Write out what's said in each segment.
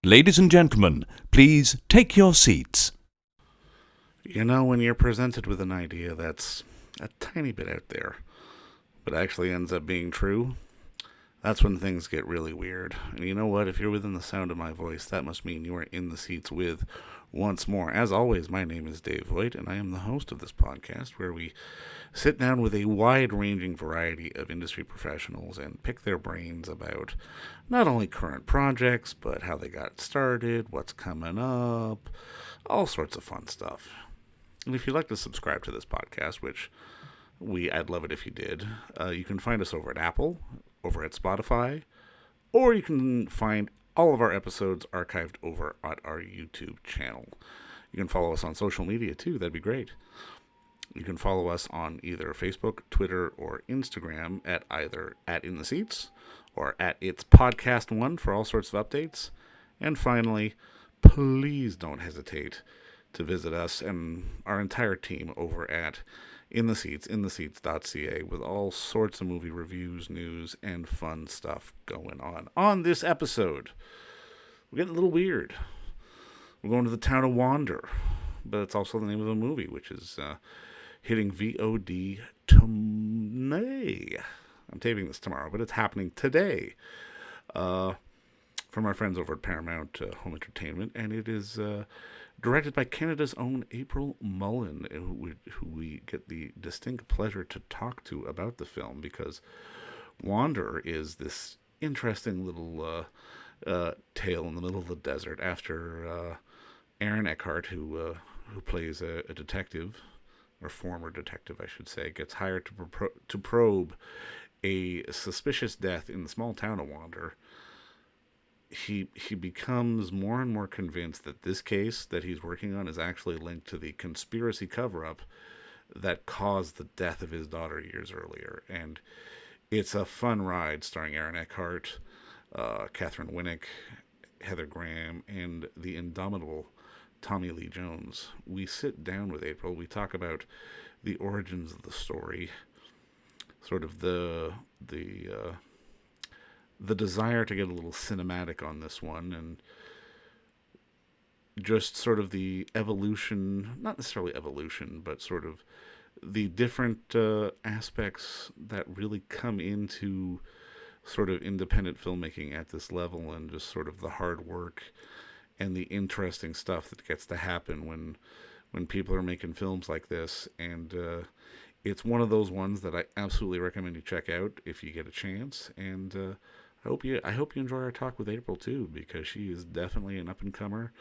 Ladies and gentlemen, please take your seats. You know, when you're presented with an idea that's a tiny bit out there, but actually ends up being true, that's when things get really weird. And you know what? If you're within the sound of my voice, that must mean you are in the seats with once more. As always, my name is Dave Voigt, and I am the host of this podcast where we sit down with a wide-ranging variety of industry professionals and pick their brains about not only current projects, but how they got started, what's coming up, all sorts of fun stuff. And if you'd like to subscribe to this podcast, which I'd love it if you did, you can find us over at Apple, over at Spotify, or you can find all of our episodes archived over at our YouTube channel. You can follow us on social media too, that'd be great. You can follow us on either Facebook, Twitter, or Instagram at either @InTheSeats or @It'sPodcast1 for all sorts of updates. And finally, please don't hesitate to visit us and our entire team over at intheseats.ca with all sorts of movie reviews, news, and fun stuff going on. On this episode, we're getting a little weird. We're going to the town of Wander, but it's also the name of a movie, which is hitting VOD today. I'm taping this tomorrow, but it's happening today from our friends over at Paramount Home Entertainment, and it is directed by Canada's own April Mullen, who we get the distinct pleasure to talk to about the film, because Wander is this interesting little tale in the middle of the desert after Aaron Eckhart, who plays a detective, or former detective, I should say, gets hired to probe a suspicious death in the small town of Wander. He becomes more and more convinced that this case that he's working on is actually linked to the conspiracy cover-up that caused the death of his daughter years earlier. And it's a fun ride starring Aaron Eckhart, Catherine Winnick, Heather Graham, and the indomitable Tommy Lee Jones. We sit down with April. We talk about the origins of the story, sort of the desire to get a little cinematic on this one, and just sort of the evolution, not necessarily evolution, but sort of the different aspects that really come into sort of independent filmmaking at this level, and just sort of the hard work and the interesting stuff that gets to happen when people are making films like this. And it's one of those ones that I absolutely recommend you check out if you get a chance. And I hope you enjoy our talk with April too, because she is definitely an up-and-comer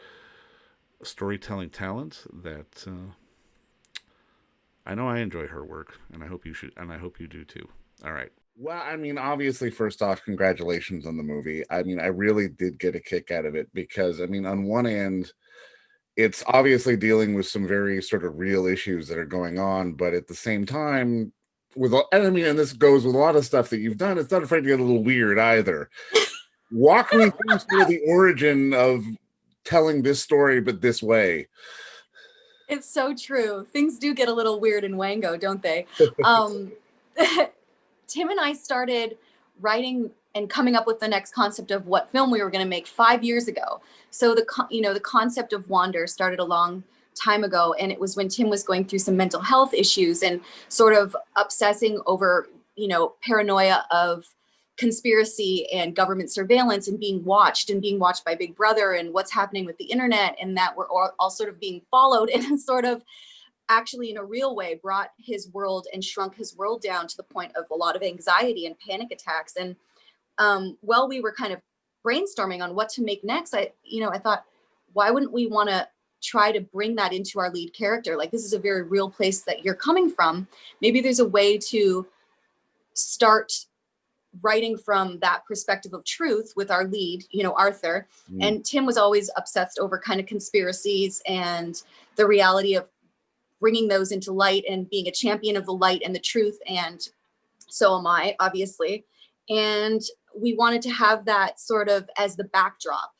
storytelling talent that I know I enjoy her work, and I hope you do too. All right. Well, I mean, obviously, first off, congratulations on the movie. I mean, I really did get a kick out of it because, I mean, on one end, it's obviously dealing with some very sort of real issues that are going on, but at the same time, and this goes with a lot of stuff that you've done, it's not afraid to get a little weird either. Walk me through sort of the origin of telling this story, but this way. It's so true. Things do get a little weird in Wango, don't they? Tim and I started writing and coming up with the next concept of what film we were going to make 5 years ago. So the concept of Wander started a long time ago, and it was when Tim was going through some mental health issues and sort of obsessing over, paranoia of conspiracy and government surveillance and being watched by Big Brother and what's happening with the internet, and that we're all sort of being followed, and sort of actually in a real way brought his world and shrunk his world down to the point of a lot of anxiety and panic attacks. And while we were kind of brainstorming on what to make next, I thought, why wouldn't we want to try to bring that into our lead character? Like, this is a very real place that you're coming from. Maybe there's a way to start writing from that perspective of truth with our lead, Arthur. And Tim was always obsessed over kind of conspiracies and the reality of bringing those into light and being a champion of the light and the truth. And so am I, obviously. And we wanted to have that sort of as the backdrop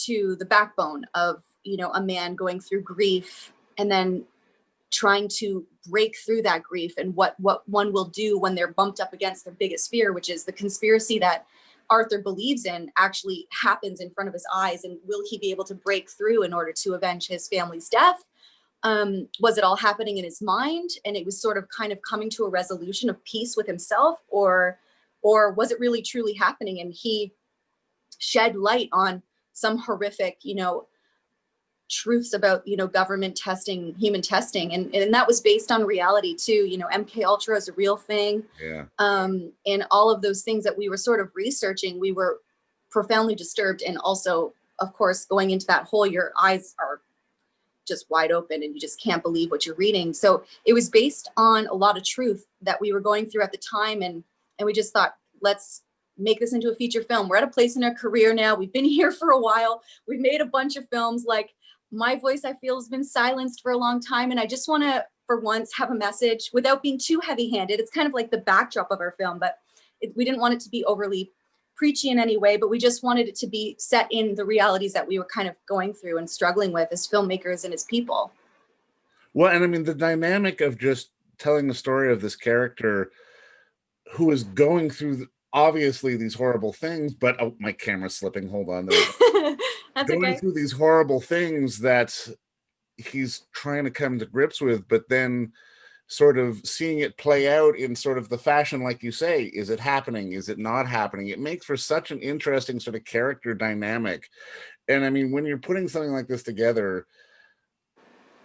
to the backbone of, a man going through grief and then trying to break through that grief, and what one will do when they're bumped up against their biggest fear, which is the conspiracy that Arthur believes in actually happens in front of his eyes, and will he be able to break through in order to avenge his family's death? Was it all happening in his mind, and it was sort of kind of coming to a resolution of peace with himself, or was it really truly happening? And he shed light on some horrific, truths about, government testing, human testing. And that was based on reality too. MK Ultra is a real thing. Yeah. And all of those things that we were sort of researching, we were profoundly disturbed. And also, of course, going into that hole, your eyes are just wide open and you just can't believe what you're reading. So it was based on a lot of truth that we were going through at the time. And we just thought, let's make this into a feature film. We're at a place in our career now. We've been here for a while. We've made a bunch of films. Like, my voice, I feel, has been silenced for a long time. And I just want to, for once, have a message without being too heavy-handed. It's kind of like the backdrop of our film, but we didn't want it to be overly preachy in any way, but we just wanted it to be set in the realities that we were kind of going through and struggling with as filmmakers and as people. Well, and I mean, the dynamic of just telling the story of this character who is going through obviously these horrible things, but my camera's slipping. Hold on. That's going okay. through these horrible things that he's trying to come to grips with, but then sort of seeing it play out in sort of the fashion, like you say, is it happening? Is it not happening? It makes for such an interesting sort of character dynamic. And I mean, when you're putting something like this together,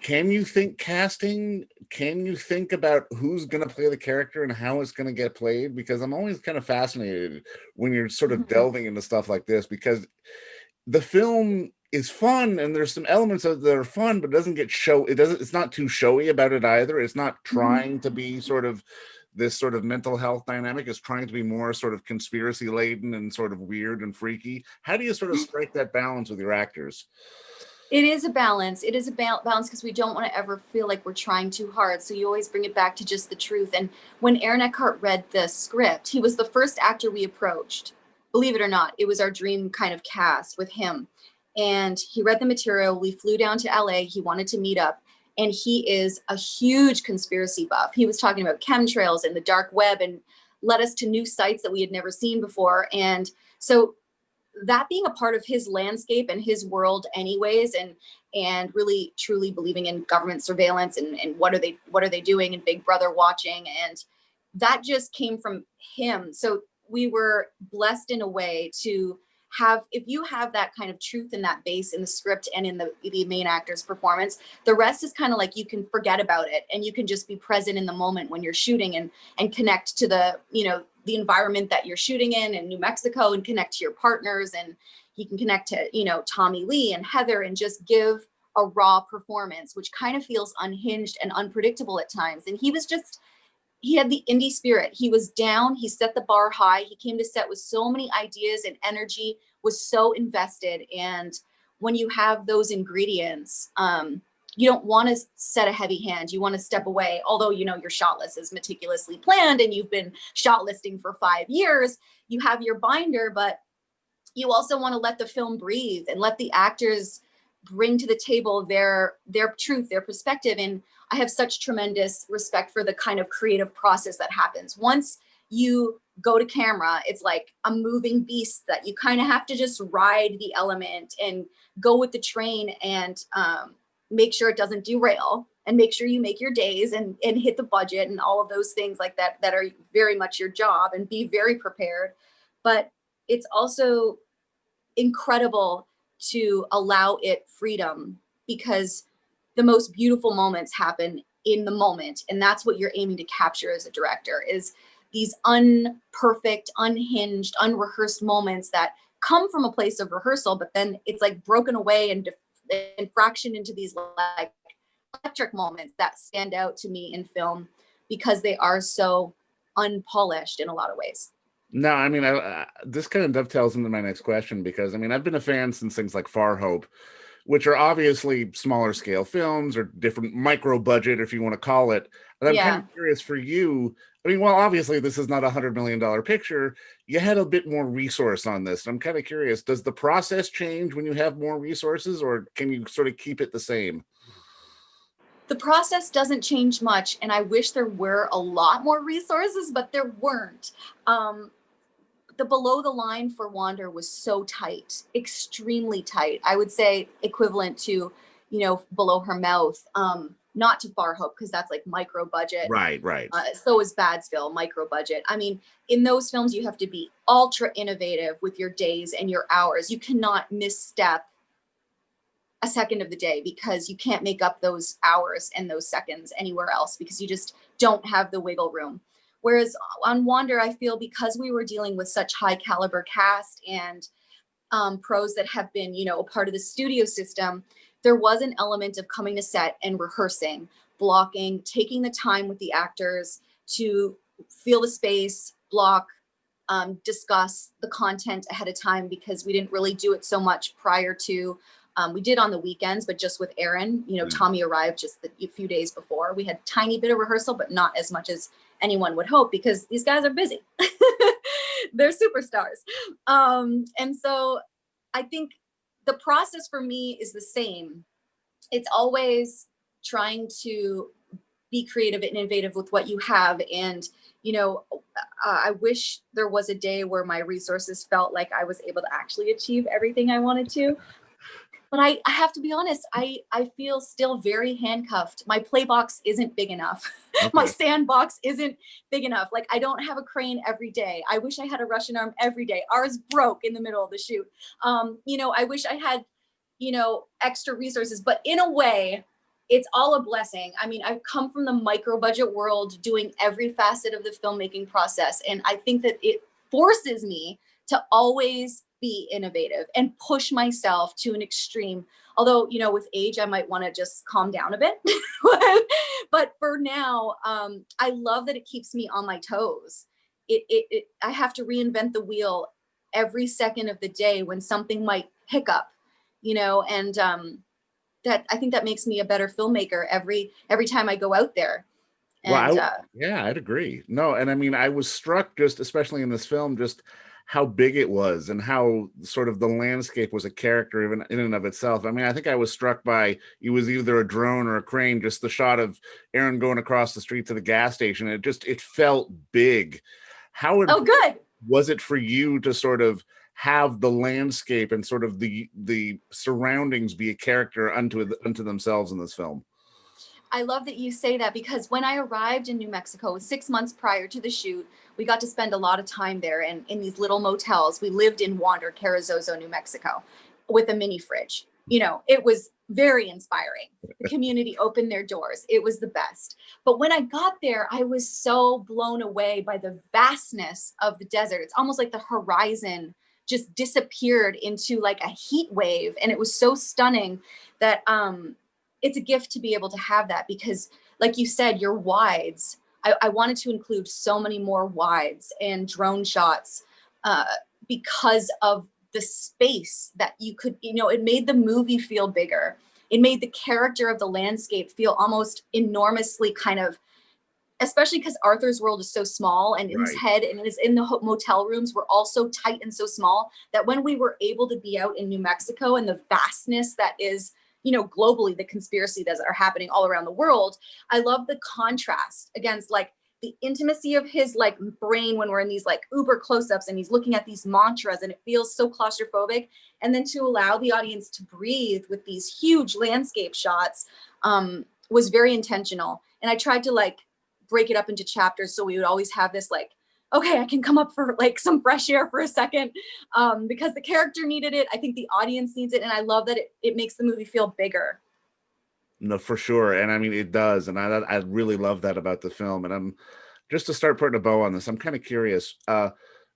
can you think casting? Can you think about who's going to play the character and how it's going to get played? Because I'm always kind of fascinated when you're sort of delving into stuff like this, because the film is fun and there's some elements of it that are fun, but it doesn't get it's not too showy about it either. It's not trying to be sort of this sort of mental health dynamic. It's trying to be more sort of conspiracy laden and sort of weird and freaky. How do you sort of strike that balance with your actors? It is a balance. It is a balance because we don't want to ever feel like we're trying too hard. So you always bring it back to just the truth. And when Aaron Eckhart read the script, he was the first actor we approached. Believe it or not, it was our dream kind of cast with him. And he read the material. We flew down to LA. He wanted to meet up. And he is a huge conspiracy buff. He was talking about chemtrails and the dark web and led us to new sites that we had never seen before. And so that being a part of his landscape and his world anyways, and really truly believing in government surveillance and what are they doing and Big Brother watching, and that just came from him. So we were blessed in a way to have, if you have that kind of truth in that base in the script and in the main actor's performance, the rest is kind of like you can forget about it and you can just be present in the moment when you're shooting and connect to the environment that you're shooting in New Mexico, and connect to your partners, and you can connect to Tommy Lee and Heather and just give a raw performance, which kind of feels unhinged and unpredictable at times. And he had the indie spirit. He was down. He set the bar high. He came to set with so many ideas and energy, was so invested. And when you have those ingredients, you don't want to set a heavy hand. You want to step away. Although, your shot list is meticulously planned and you've been shot listing for 5 years, you have your binder, but you also want to let the film breathe and let the actors bring to the table their truth, their perspective. And I have such tremendous respect for the kind of creative process that happens. Once you go to camera, it's like a moving beast that you kind of have to just ride the element and go with the train and make sure it doesn't derail, and make sure you make your days and hit the budget and all of those things like that are very much your job, and be very prepared. But it's also incredible to allow it freedom, because the most beautiful moments happen in the moment. And that's what you're aiming to capture as a director, is these unperfect, unhinged, unrehearsed moments that come from a place of rehearsal, but then it's like broken away and fractioned into these like electric moments that stand out to me in film because they are so unpolished in a lot of ways. No, I mean, this kind of dovetails into my next question, because I mean, I've been a fan since things like Far Hope, which are obviously smaller scale films or different micro budget, if you want to call it. And I'm kind of curious for you. I mean, well, obviously this is not $100 million picture. You had a bit more resource on this. I'm kind of curious, does the process change when you have more resources, or can you sort of keep it the same? The process doesn't change much, and I wish there were a lot more resources, but there weren't. the below the line for Wander was so tight, extremely tight. I would say equivalent to, below her mouth. Not to Far Hope, because that's like micro budget. Right. So is Badsville, micro budget. I mean, in those films, you have to be ultra innovative with your days and your hours. You cannot misstep a second of the day, because you can't make up those hours and those seconds anywhere else, because you just don't have the wiggle room. Whereas on Wander, I feel, because we were dealing with such high caliber cast and pros that have been, a part of the studio system, there was an element of coming to set and rehearsing, blocking, taking the time with the actors to feel the space, block, discuss the content ahead of time, because we didn't really do it so much prior to. We did on the weekends, but just with Aaron, Tommy arrived just a few days before. We had a tiny bit of rehearsal, but not as much as anyone would hope, because these guys are busy. They're superstars. And so I think the process for me is the same. It's always trying to be creative and innovative with what you have. And, I wish there was a day where my resources felt like I was able to actually achieve everything I wanted to. But I have to be honest, I feel still very handcuffed. My play box isn't big enough. Okay. My sandbox isn't big enough. Like, I don't have a crane every day. I wish I had a Russian arm every day. Ours broke in the middle of the shoot. I wish I had, extra resources, but in a way, it's all a blessing. I mean, I've come from the micro budget world, doing every facet of the filmmaking process. And I think that it forces me to always be innovative and push myself to an extreme. Although, with age, I might want to just calm down a bit. But for now, I love that it keeps me on my toes. I have to reinvent the wheel every second of the day when something might hiccup, and that, I think that makes me a better filmmaker every time I go out there. And yeah, I'd agree. No, and I mean, I was struck, just especially in this film, just how big it was and how sort of the landscape was a character even in and of itself. I mean, I think I was struck by, it was either a drone or a crane, just the shot of Aaron going across the street to the gas station. It felt big. How good was it for you to sort of have the landscape and sort of the surroundings be a character unto themselves in this film? I love that you say that, because when I arrived in New Mexico 6 months prior to the shoot, we got to spend a lot of time there, and in these little motels. We lived in Wander, Carrizozo, New Mexico, with a mini fridge. It was very inspiring. The community opened their doors. It was the best. But when I got there, I was so blown away by the vastness of the desert. It's almost like the horizon just disappeared into like a heat wave. And it was so stunning that it's a gift to be able to have that, because like you said, your wides, I wanted to include so many more wides and drone shots because of the space that you could, it made the movie feel bigger. It made the character of the landscape feel almost enormously kind of, especially because Arthur's world is so small, and his head and in the motel rooms were all so tight and so small, that when we were able to be out in New Mexico and the vastness that is, globally, the conspiracy that are happening all around the world, I love the contrast against like the intimacy of his like brain when we're in these like uber close-ups and he's looking at these mantras and it feels so claustrophobic. And then to allow the audience to breathe with these huge landscape shots was very intentional. And I tried to like break it up into chapters, so we would always have this like, okay, I can come up for like some fresh air for a second, because the character needed it. I think the audience needs it. And I love that it makes the movie feel bigger. No, for sure. And I mean, it does. And I really love that about the film. And I'm just to start putting a bow on this, I'm kind of curious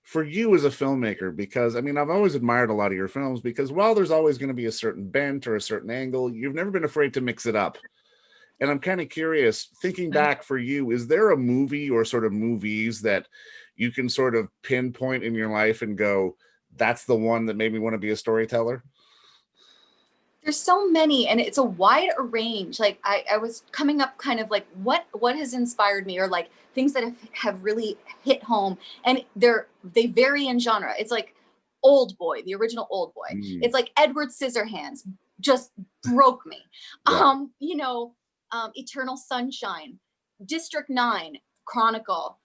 for you as a filmmaker, because I mean, I've always admired a lot of your films, because while there's always going to be a certain bent or a certain angle, you've never been afraid to mix it up. And I'm kind of curious, thinking back for you, is there a movie or sort of movies that you can sort of pinpoint in your life and go, that's the one that made me want to be a storyteller? There's so many, and it's a wide range. Like I was coming up kind of like what has inspired me, or like things that have really hit home, and they vary in genre. It's like Old Boy, the original Old Boy. It's like Edward Scissorhands just broke me. Yeah. Eternal Sunshine, District 9, Chronicle,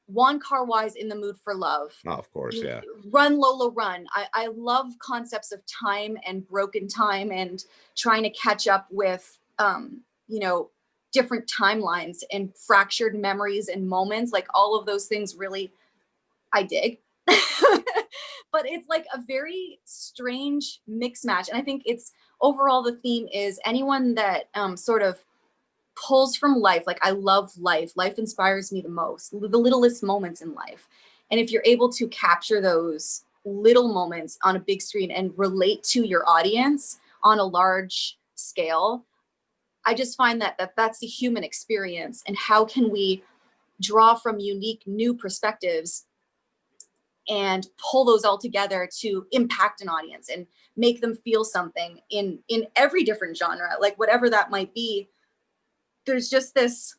Juan Kar-wai's In the Mood for Love. Oh, of course, yeah. Run, Lola, Run. I love concepts of time and broken time and trying to catch up with, you know, different timelines and fractured memories and moments. Like all of those things really, I dig. But it's like a very strange mix match. And I think it's overall the theme is anyone that sort of pulls from life. Like I love life. Life inspires me the most, the littlest moments in life. And if you're able to capture those little moments on a big screen and relate to your audience on a large scale, I just find that's the human experience. And how can we draw from unique new perspectives and pull those all together to impact an audience and make them feel something in every different genre, like whatever that might be. There's just this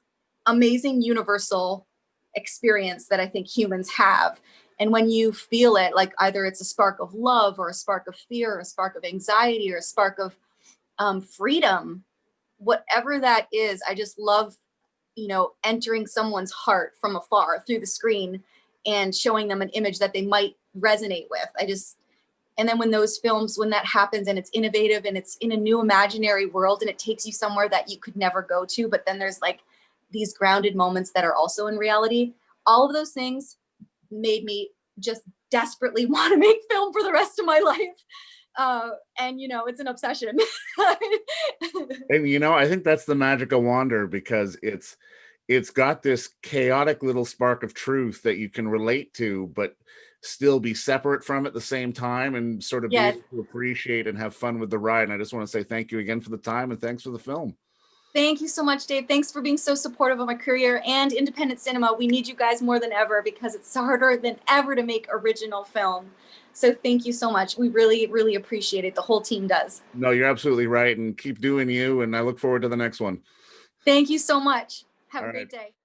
amazing universal experience that I think humans have. And when you feel it, like either it's a spark of love or a spark of fear or a spark of anxiety or a spark of freedom, whatever that is, I just love, you know, entering someone's heart from afar through the screen and showing them an image that they might resonate with. And then when those films, when that happens and it's innovative and it's in a new imaginary world and it takes you somewhere that you could never go to, but then there's like these grounded moments that are also in reality, all of those things made me just desperately want to make film for the rest of my life. And, you know, it's an obsession. And, you know, I think that's the magic of Wander, because it's got this chaotic little spark of truth that you can relate to, but still be separate from at the same time and sort of Yes. be able to appreciate and have fun with the ride. And I just want to say thank you again for the time, and thanks for the film. Thank you so much, Dave. Thanks for being so supportive of my career and independent cinema. We need you guys more than ever because it's harder than ever to make original film. So thank you so much. We really, really appreciate it. The whole team does. No, you're absolutely right. And keep doing you. And I look forward to the next one. Thank you so much. Have All a great right. day.